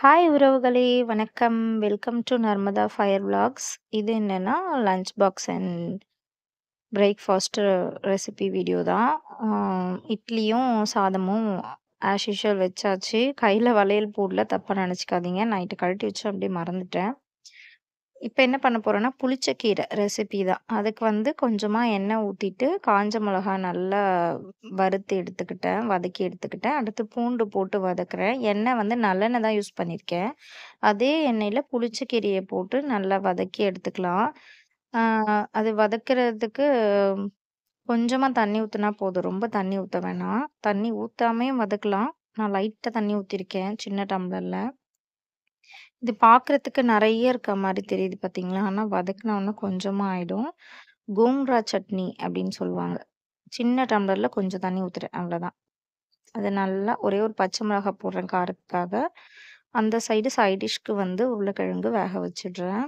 Hi உறவுகளே! வணக்கம். Welcome to Narmada fire vlogs. இது என்னன்னா, lunch box and breakfast recipe video தான். ஆ இட்லியும், சாதமும் ஆஸ் யூசுவல் வச்சாச்சு. கையில வளையல் போடல, தப்பா நெனச்சுக்காதீங்க. நைட்டு கழட்டி வச்சேன், அப்படியே மறந்துட்டேன். இப்ப என்ன பண்ண போறேன்னா, புளிச்சக்கீரை ரெசிபி தான். அதுக்கு வந்து கொஞ்சமா எண்ணெய் ஊத்திட்டு, காஞ்ச மிளகா நல்லா வறுத்து எடுத்துக்கிட்டேன், வதக்கி எடுத்துக்கிட்டேன். அடுத்து பூண்டு போட்டு வதக்குறேன். எண்ணெய் வந்து நல்லெண்ணெய் தான் யூஸ் பண்ணியிருக்கேன். அதே எண்ணெயில புளிச்சக்கீரைய போட்டு நல்லா வதக்கி எடுத்துக்கலாம். ஆ அது வதக்குறதுக்கு கொஞ்சமா தண்ணி ஊத்துனா போதும். ரொம்ப தண்ணி ஊத்த வேணாம். தண்ணி ஊத்தாமயே வதக்கலாம். நான் லைட்டா தண்ணி ஊத்திருக்கேன், சின்ன டம்ளர்ல. இது பார்க்குறதுக்கு நெறைய இருக்க மாரி தெரியுது பார்த்தீங்களா? ஆனா வதக்குன உடனே கொஞ்சமா ஆயிடும். கோங்ரா சட்னி அப்படின்னு சொல்லுவாங்க. சின்ன டம்ளர்ல கொஞ்சம் தண்ணி ஊத்துறேன் அவ்வளோதான். அது நல்லா ஒரே ஒரு பச்சை மிளகாய் போடுறேன் காரத்துக்காக. அந்த சைடு சைட் டிஷ்க்கு வந்து உருளைக்கிழங்கு வேக வச்சுடுறேன்.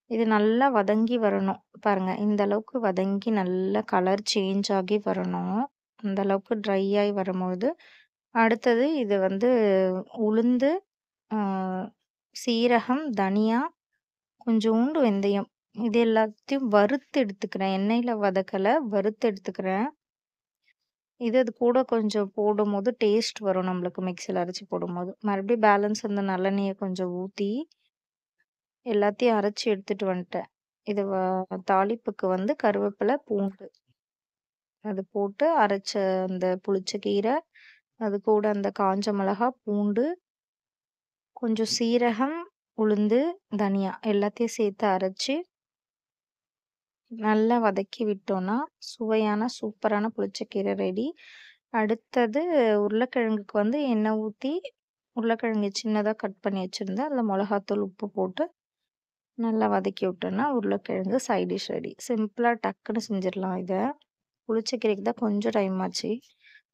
இது நல்லா வதங்கி வரணும். பாருங்க இந்த அளவுக்கு வதங்கி நல்லா கலர் சேஞ்ச் ஆகி வரணும். அந்த அளவுக்கு ட்ரை ஆயி வரும்பொழுது, அடுத்தது இது வந்து உளுந்து, ஆ சீரகம், தனியா, கொஞ்சோண்டு வெந்தயம். இது எல்லாத்தையும் வறுத்து எடுத்துக்கிறேன். எண்ணெயில வதக்கல, வறுத்து எடுத்துக்கிறேன். அது கூட கொஞ்சம் போடும்போது டேஸ்ட் வரும் நம்மளுக்கு மிக்ஸில அரைச்சு போடும்போது. மறுபடியும் பேலன்ஸ் இருந்த நல்லெண்ணெய கொஞ்சம் ஊத்தி, எல்லாத்தையும் அரைச்சு எடுத்துட்டு வந்துட்டேன். இது தாளிப்புக்கு வந்து கருவேப்பில, பூண்டு அது போட்டு அரைச்ச அந்த புளிச்ச கீரை, அது கூட அந்த காஞ்ச மிளகா, பூண்டு, கொஞ்சம் சீரகம், உளுந்து, தனியா எல்லாத்தையும் சேர்த்து அரைச்சு நல்லா வதக்கி விட்டோம்னா, சுவையான சூப்பரான புளிச்சக்கீரை ரெடி. அடுத்தது உருளைக்கிழங்குக்கு வந்து எண்ணெய் ஊத்தி, உருளைக்கிழங்கு சின்னதா கட் பண்ணி வச்சிருந்தேன். அதில மொளகாத்தூள், உப்பு போட்டு நல்லா வதக்கி விட்டோம்னா, உருளைக்கிழங்கு சைட் டிஷ் ரெடி. சிம்பிளா டக்குன்னு செஞ்சிடலாம் இத. புளிச்சக்கீரைக்கு தான் கொஞ்சம் டைம் ஆச்சு.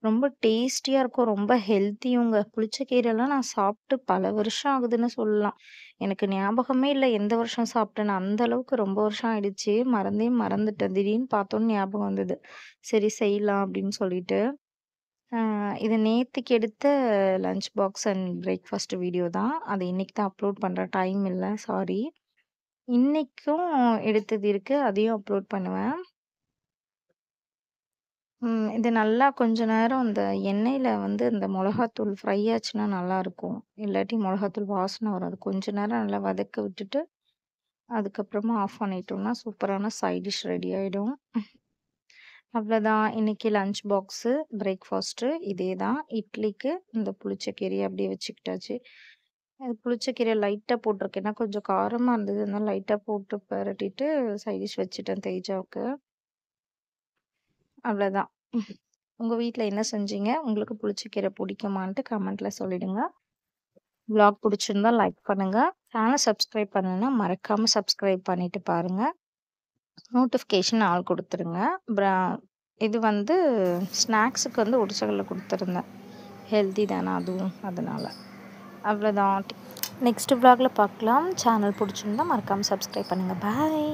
ரொம்ப டேஸ்டியா இருக்கும். ரொம்ப ஹெல்த்தியுங்க. புளிச்சக்கீரைலாம் நான் சாப்பிட்டு பல வருஷம் ஆகுதுன்னு சொல்லலாம். எனக்கு ஞாபகமே இல்ல எந்த வருஷம் சாப்பிட்டேன்னு. அந்த அளவுக்கு ரொம்ப வருஷம் ஆயிடுச்சு. மறந்தே மறந்துட்டேன். திடீர்னு பார்த்தோனே ஞாபகம் வந்தது. சரி செய்யலாம் அப்படின்னு சொல்லிட்டு. அ இது நேத்திக்கு எடுத்த lunch box and breakfast video தான். அது இன்னைக்கு தான் அப்லோட் பண்றேன். டைம் இல்ல. சாரி. இன்னைக்கும் எடுத்தது இருக்கு. அதையும் அப்லோட் பண்ணுவேன். இது நல்லா கொஞ்ச நேரம் அந்த எண்ணெயில வந்து இந்த மொளகாத்தூள் ஃப்ரை ஆச்சுன்னா நல்லாருக்கும். இல்லாட்டி மொளகாத்தூள் வாசனை வரும். அது கொஞ்ச நேரம் நல்லா வதக்க விட்டுட்டு, அதுக்கப்புறமா ஆஃப் பண்ணிட்டோம்னா, சூப்பரான சைட் டிஷ் ரெடி ஆயிடும். அவ்வளோதான். இன்னைக்கு லஞ்ச் பாக்ஸு, பிரேக்ஃபாஸ்ட்டு இதே தான். இட்லிக்கு இந்த புளிச்சக்கீரைய அப்படியே வச்சுக்கிட்டாச்சு. அது புளிச்சக்கீரை லைட்டா போட்டிருக்கேன். ஏன்னா கொஞ்சம் காரமா இருந்தது. அதனால லைட்டா போட்டு பெரட்டிட்டு சைட் டிஷ் வச்சுட்டேன் தேஜாவுக்கு. அவ்வளோதான். உங்க வீட்ல என்ன செஞ்சீங்க? உங்களுக்கு புளிச்சக்கீரை பிடிக்குமான்ட்டு கமெண்ட்ல சொல்லிடுங்க. விளாக் பிடிச்சிருந்தா லைக் பண்ணுங்க. சேனல் சப்ஸ்கிரைப் பண்ணலன்னா மறக்காம சப்ஸ்கிரைப் பண்ணிட்டு பாருங்க. நோட்டிஃபிகேஷன் ஆல் குடுத்துருங்க. இது வந்து ஸ்நாக்ஸுக்கு வந்து உடச்சக்கல்ல குடுத்துருந்தேன். ஹெல்த்தி தானே அதுவும் அதனால. அவ்வளோதான். நெக்ஸ்ட் விளாக்ல பார்க்கலாம். சேனல் பிடிச்சிருந்தா மறக்காம சப்ஸ்கிரைப் பண்ணுங்க. பாய்.